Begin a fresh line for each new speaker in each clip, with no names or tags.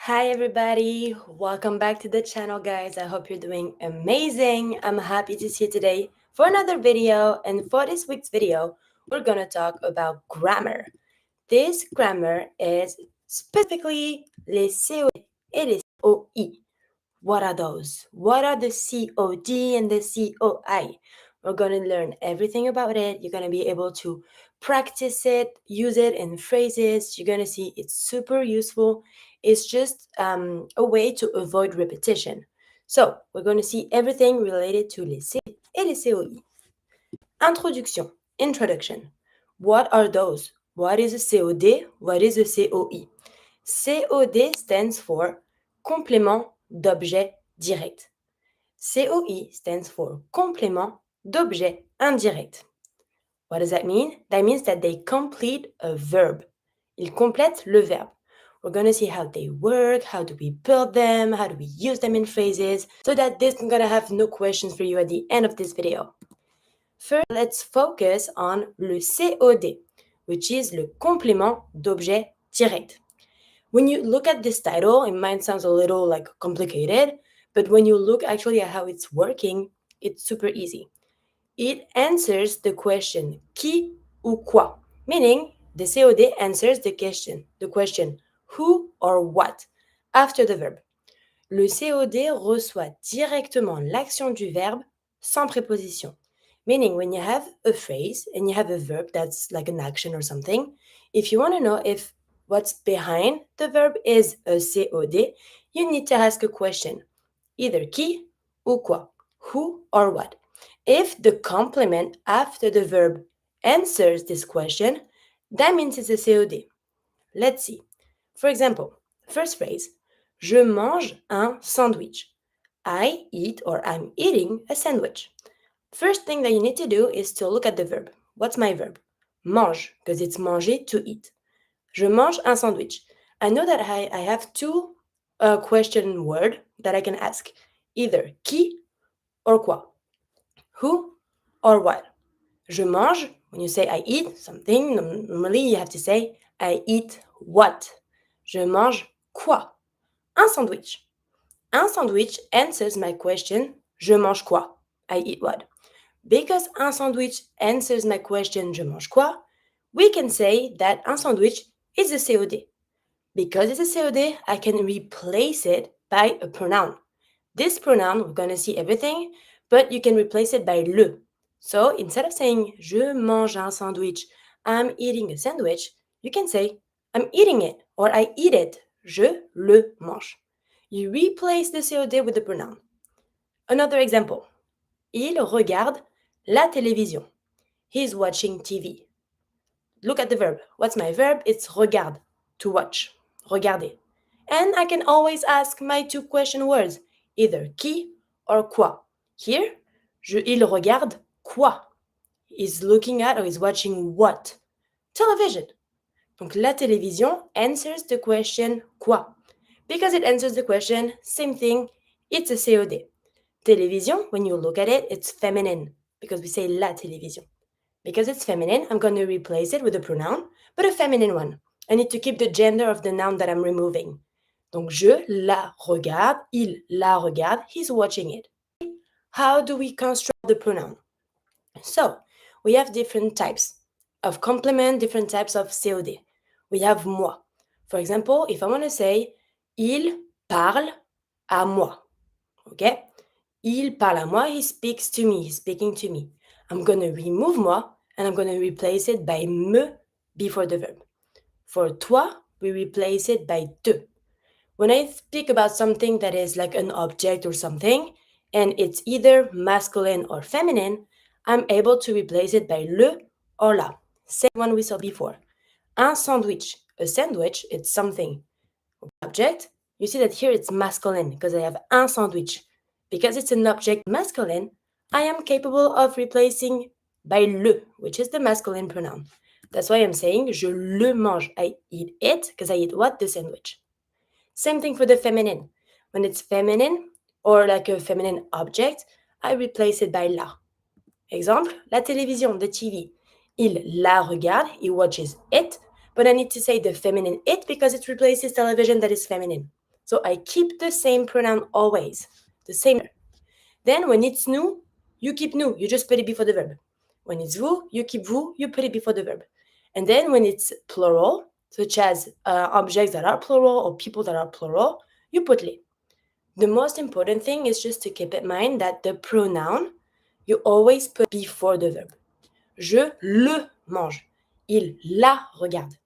Hi, everybody. Welcome back to the channel, guys. I hope you're doing amazing. I'm happy to see you today for another video. And for this week's video, we're going to talk about grammar. This grammar is specifically les COD et les COI. What are those? What are the COD and the COI? We're going to learn everything about it. You're going to be able to practice it, use it in phrases. You're going to see it's super useful. It's just a way to avoid repetition. So, we're going to see everything related to les COD et les COI. Introduction. What are those? What is a COD? What is a COI? COD stands for complément d'objet direct. COI stands for complément d'objet indirect. What does that mean? That means that they complete a verb. Ils complètent le verbe. We're going to see how they work, how do we build them, how do we use them in phrases, so that this is going to have no questions for you at the end of this video. First, let's focus on le COD, which is le complément d'objet direct. When you look at this title, it might sound a little like complicated, but when you look actually at how it's working, it's super easy. It answers the question qui ou quoi, meaning the COD answers the question who or what after the verb. Le COD reçoit directement l'action du verbe sans préposition. Meaning when you have a phrase and you have a verb that's like an action or something, if you want to know if what's behind the verb is a COD, you need to ask a question, either qui ou quoi, who or what. If the complement after the verb answers this question, that means it's a COD. Let's see. For example, first phrase, je mange un sandwich. I eat or I'm eating a sandwich. First thing that you need to do is to look at the verb. What's my verb? Mange, because it's manger, to eat. Je mange un sandwich. I know that I have two question word that I can ask. Either qui or quoi. Who or what. Je mange, when you say I eat something, normally you have to say I eat what. Je mange quoi? Un sandwich. Un sandwich answers my question, je mange quoi? I eat what? Because un sandwich answers my question, je mange quoi? We can say that un sandwich is a COD. Because it's a COD, I can replace it by a pronoun. This pronoun, we're going to see everything, but you can replace it by le. So instead of saying je mange un sandwich, I'm eating a sandwich, you can say I'm eating it or I eat it. Je le mange. You replace the COD with the pronoun. Another example. Il regarde la télévision. He's watching TV. Look at the verb. What's my verb? It's regarde, to watch. Regarder. And I can always ask my two question words, either qui or quoi. Here, il regarde quoi? He's looking at or he's watching what? Television. Donc la télévision answers the question quoi? Because it answers the question, same thing, it's a COD. Télévision, when you look at it, it's feminine because we say la télévision. Because it's feminine, I'm going to replace it with a pronoun, but a feminine one. I need to keep the gender of the noun that I'm removing. Donc, je la regarde, il la regarde, he's watching it. How do we construct the pronoun? So, we have different types of complement, different types of COD. We have moi. For example, if I want to say, il parle à moi. Okay? Il parle à moi, he speaks to me, he's speaking to me. I'm going to remove moi and I'm going to replace it by me before the verb. For toi, we replace it by te. When I speak about something that is like an object or something, and it's either masculine or feminine, I'm able to replace it by le or la. Same one we saw before. Un sandwich. A sandwich, it's something. Object, you see that here it's masculine because I have un sandwich. Because it's an object masculine, I am capable of replacing by le, which is the masculine pronoun. That's why I'm saying je le mange. I eat it because I eat what? The sandwich. Same thing for the feminine. When it's feminine or like a feminine object, I replace it by la. Exemple, la télévision, the TV. Il la regarde, he watches it, but I need to say the feminine it because it replaces television that is feminine. So I keep the same pronoun always, the same. Then when it's nous, you keep nous, you just put it before the verb. When it's vous, you keep vous, you put it before the verb. And then when it's plural, such as objects that are plural or people that are plural, you put les. The most important thing is just to keep in mind that the pronoun, you always put before the verb. Je le mange. Il la regarde.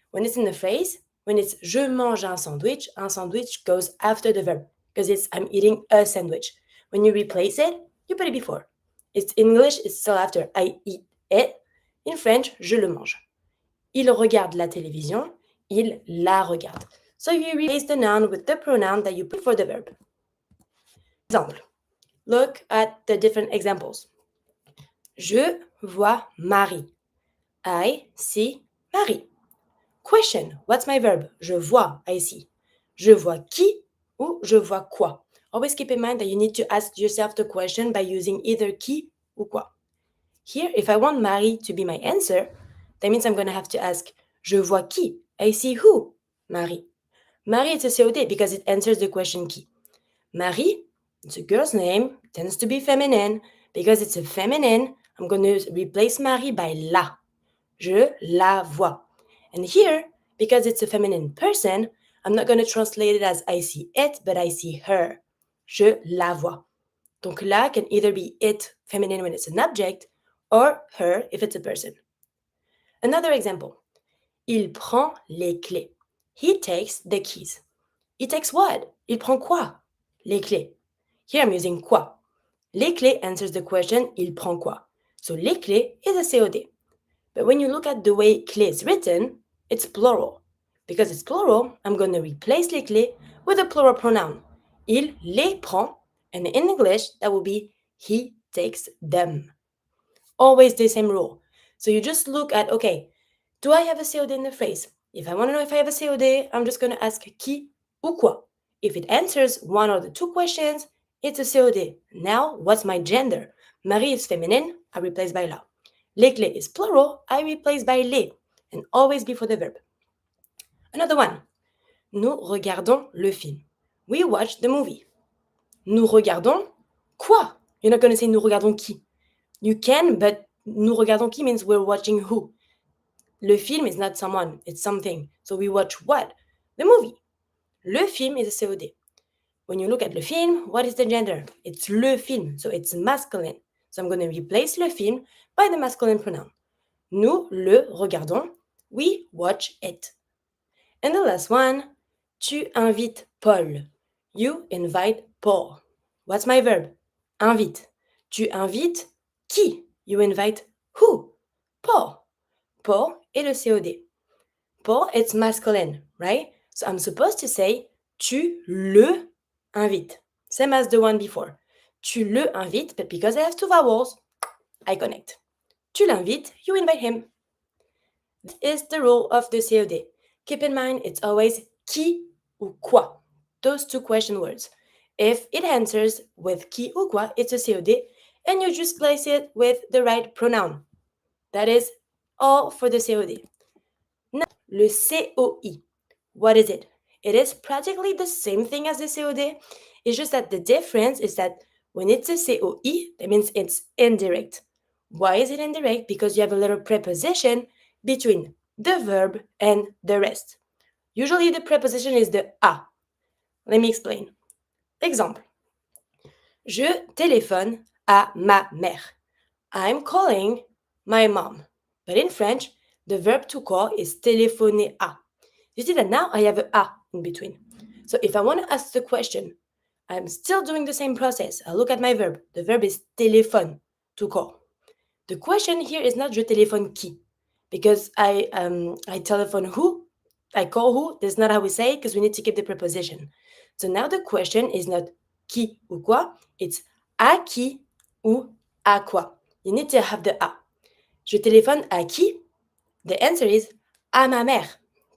When it's in the phrase, when it's je mange un sandwich goes after the verb because it's I'm eating a sandwich. When you replace it, you put it before. It's in English, it's still after. I eat it. In French, je le mange. Il regarde la télévision. Il la regarde. So you replace the noun with the pronoun that you put for the verb. Example. Look at the different examples. Je vois Marie. I see Marie. Question. What's my verb? Je vois. I see. Je vois qui ou je vois quoi? Always keep in mind that you need to ask yourself the question by using either qui ou quoi. Here, if I want Marie to be my answer, that means I'm going to have to ask je vois qui? I see who? Marie. Marie is a COD because it answers the question qui. Marie, it's a girl's name, tends to be feminine. Because it's a feminine, I'm going to replace Marie by la. Je la vois. And here, because it's a feminine person, I'm not going to translate it as I see it, but I see her. Je la vois. Donc la can either be it, feminine when it's an object, or her if it's a person. Another example. Il prend les clés. He takes the keys. He takes what? Il prend quoi? Les clés. Here I'm using quoi. Les clés answers the question il prend quoi. So les clés is a COD. But when you look at the way clé is written, it's plural. Because it's plural, I'm going to replace les clés with a plural pronoun. Il les prend, and in English, that will be he takes them. Always the same rule. So you just look at, okay, do I have a COD in the phrase? If I want to know if I have a COD, I'm just going to ask qui ou quoi. If it answers one of the two questions, it's a COD. Now, what's my gender? Marie is feminine, I replace by la. Les clés is plural, I replace by les, and always before the verb. Another one. Nous regardons le film. We watch the movie. Nous regardons quoi? You're not going to say nous regardons qui. You can, but nous regardons qui means we're watching who. Le film is not someone, it's something. So we watch what? The movie. Le film is a COD. When you look at le film, what is the gender? It's le film, so it's masculine. So I'm going to replace le film by the masculine pronoun. Nous le regardons. We watch it. And the last one, tu invites Paul. You invite Paul. What's my verb? Invite. Tu invites qui? You invite who? Paul. Paul est le COD. Paul, it's masculine, right? So I'm supposed to say tu le invites. Same as the one before. Tu le invites, but because I have two vowels, I connect. Tu l'invites, you invite him. This is the rule of the COD. Keep in mind, it's always qui ou quoi. Those two question words. If it answers with qui ou quoi, it's a COD, and you just place it with the right pronoun. That is all for the COD. Now, le COI. What is it? It is practically the same thing as the COD. It's just that the difference is that when it's a COI, that means it's indirect. Why is it indirect? Because you have a little preposition between the verb and the rest. Usually the preposition is the a. Let me explain. Exemple. Je téléphone à ma mère. I'm calling my mom. But in French, the verb to call is téléphoner à. You see that now I have a in between. So if I want to ask the question, I'm still doing the same process. I look at my verb. The verb is téléphone, to call. The question here is not je téléphone qui, because I telephone who, I call who. That's not how we say it because we need to keep the preposition. So now the question is not qui ou quoi, it's à qui ou à quoi. You need to have the à. Je téléphone à qui? The answer is à ma mère,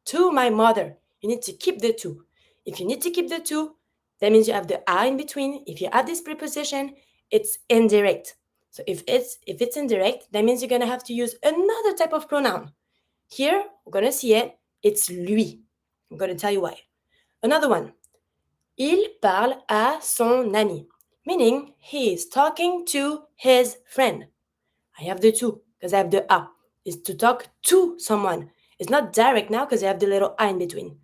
to my mother. You need to keep the two. If you need to keep the two, that means you have the à in between. If you add this preposition, it's indirect. So if it's indirect, that means you're going to have to use another type of pronoun. Here, we're going to see it. It's lui. I'm going to tell you why. Another one. Il parle à son ami, meaning he is talking to his friend. I have the to because I have the a. Is to talk to someone. It's not direct now because I have the little a in between.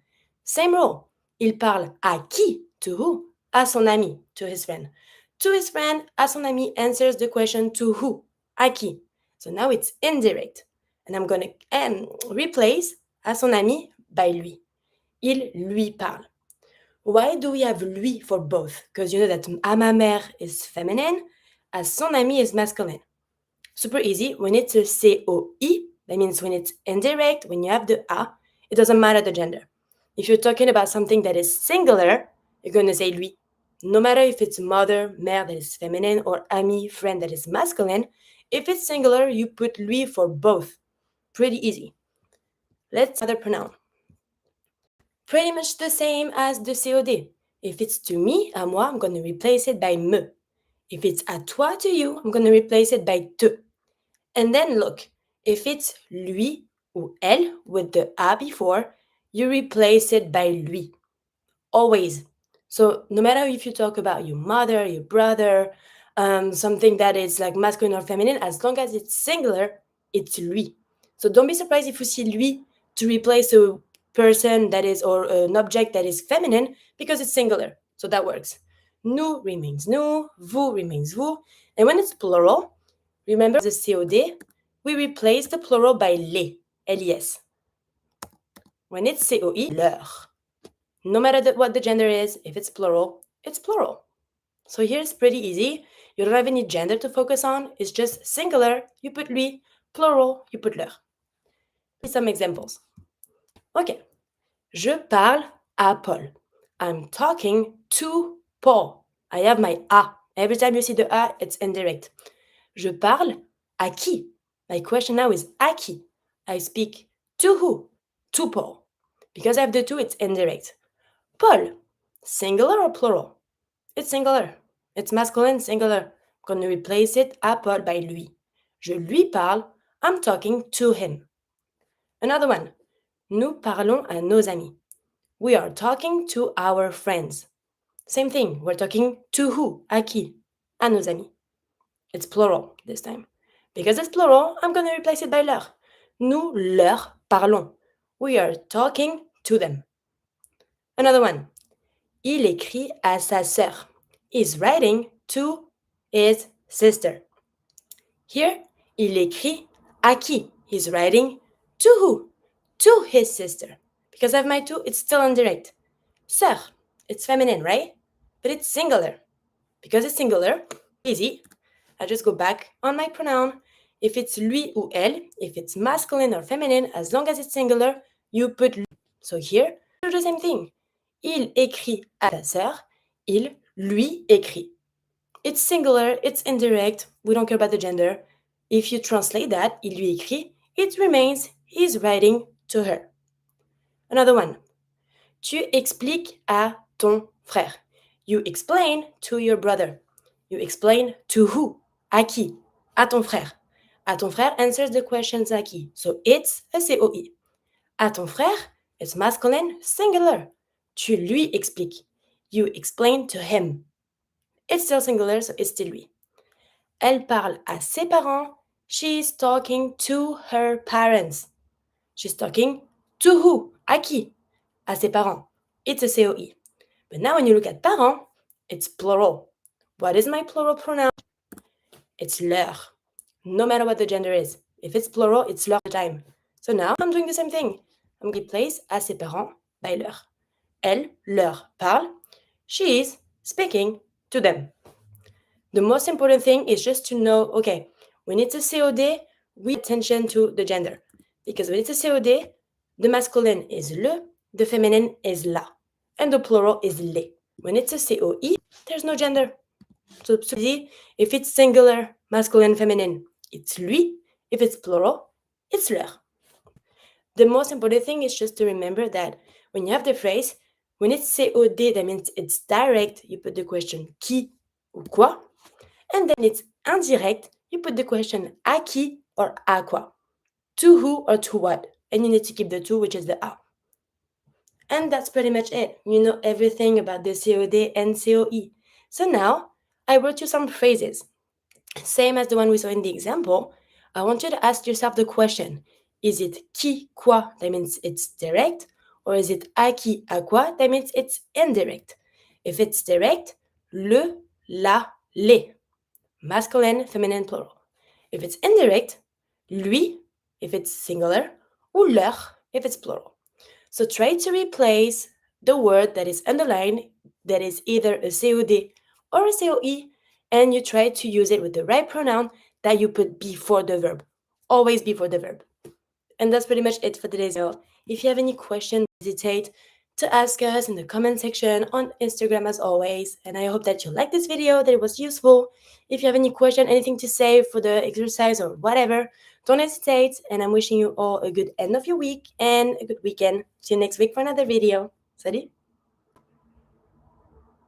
Same rule. Il parle à qui? To who? À son ami, to his friend. To his friend, à son ami answers the question to who? À qui? So now it's indirect. And I'm going to replace à son ami by lui. Il lui parle. Why do we have lui for both? Because you know that à ma mère is feminine, à son ami is masculine. Super easy. When it's a COI, that means when it's indirect, when you have the a, it doesn't matter the gender. If you're talking about something that is singular, you're going to say lui. No matter if it's mother, mère that is feminine, or ami, friend that is masculine, if it's singular, you put lui for both. Pretty easy. Let's other pronoun. Pretty much the same as the COD. If it's to me, à moi, I'm going to replace it by me. If it's à toi, to you, I'm going to replace it by te. And then look, if it's lui ou elle with the a before, you replace it by lui. Always. So no matter if you talk about your mother, your brother, something that is like masculine or feminine, as long as it's singular, it's lui. So don't be surprised if you see lui to replace a person that is or an object that is feminine because it's singular. So that works. Nous remains nous, vous remains vous. And when it's plural, remember the COD, we replace the plural by les, les. When it's COI, leur. No matter what the gender is, if it's plural, it's plural. So here's pretty easy. You don't have any gender to focus on. It's just singular, you put lui, plural, you put leur. Some examples. Okay. Je parle à Paul. I'm talking to Paul. I have my a. Every time you see the a, it's indirect. Je parle à qui? My question now is à qui? I speak to who? To Paul. Because I have the to, it's indirect. Paul, singular or plural? It's singular. It's masculine, singular. I'm going to replace it à Paul by lui. Je lui parle. I'm talking to him. Another one. Nous parlons à nos amis. We are talking to our friends. Same thing. We're talking to who? À qui? À nos amis. It's plural this time. Because it's plural, I'm going to replace it by leur. Nous leur parlons. We are talking to them. Another one. Il écrit à sa sœur. He's writing to his sister. Here, il écrit à qui? He's writing to who? To his sister. Because I have my to, it's still indirect. Sœur, it's feminine, right? But it's singular. Because it's singular, easy. I just go back on my pronoun. If it's lui ou elle, if it's masculine or feminine, as long as it's singular, you put lui. So here, do the same thing. Il écrit à sa sœur. Il lui écrit. It's singular, it's indirect, we don't care about the gender. If you translate that, il lui écrit, it remains he's writing to her. Another one. Tu expliques à ton frère. You explain to your brother. You explain to who? À qui? À ton frère. À ton frère answers the questions à qui. So it's a COI. À ton frère, it's masculine, singular. Tu lui expliques. You explain to him. It's still singular, so it's still lui. Elle parle à ses parents. She's talking to her parents. She's talking to who? À qui? À ses parents. It's a COI. But now when you look at parents, it's plural. What is my plural pronoun? It's leur. No matter what the gender is. If it's plural, it's leur time. So now I'm doing the same thing. I'm going to replace à ses parents by leur. Elle leur parle. She is speaking to them. The most important thing is just to know, okay, when it's a COD, we pay attention to the gender. Because when it's a COD, the masculine is le, the feminine is la, and the plural is les. When it's a COI, there's no gender. So it's easy. If it's singular, masculine, feminine, it's lui. If it's plural, it's leur. The most important thing is just to remember that when you have the phrase, when it's COD, that means it's direct, you put the question qui ou quoi. And then it's indirect, you put the question à qui or à quoi. To who or to what. And you need to keep the to, which is the a. And that's pretty much it. You know everything about the COD and COE. So now I wrote you some phrases. Same as the one we saw in the example. I want you to ask yourself the question, is it qui, quoi, that means it's direct, or is it à qui, à quoi, that means it's indirect? If it's direct, le, la, les, masculine, feminine, plural. If it's indirect, lui, if it's singular, ou leur, if it's plural. So try to replace the word that is underlined, that is either a COD or a COE, and you try to use it with the right pronoun that you put before the verb. Always before the verb. And that's pretty much it for today's video. If you have any questions, hesitate to ask us in the comment section on Instagram as always. And I hope that you liked this video, that it was useful. If you have any question, anything to say for the exercise or whatever, don't hesitate. And I'm wishing you all a good end of your week and a good weekend. See you next week for another video. Salut!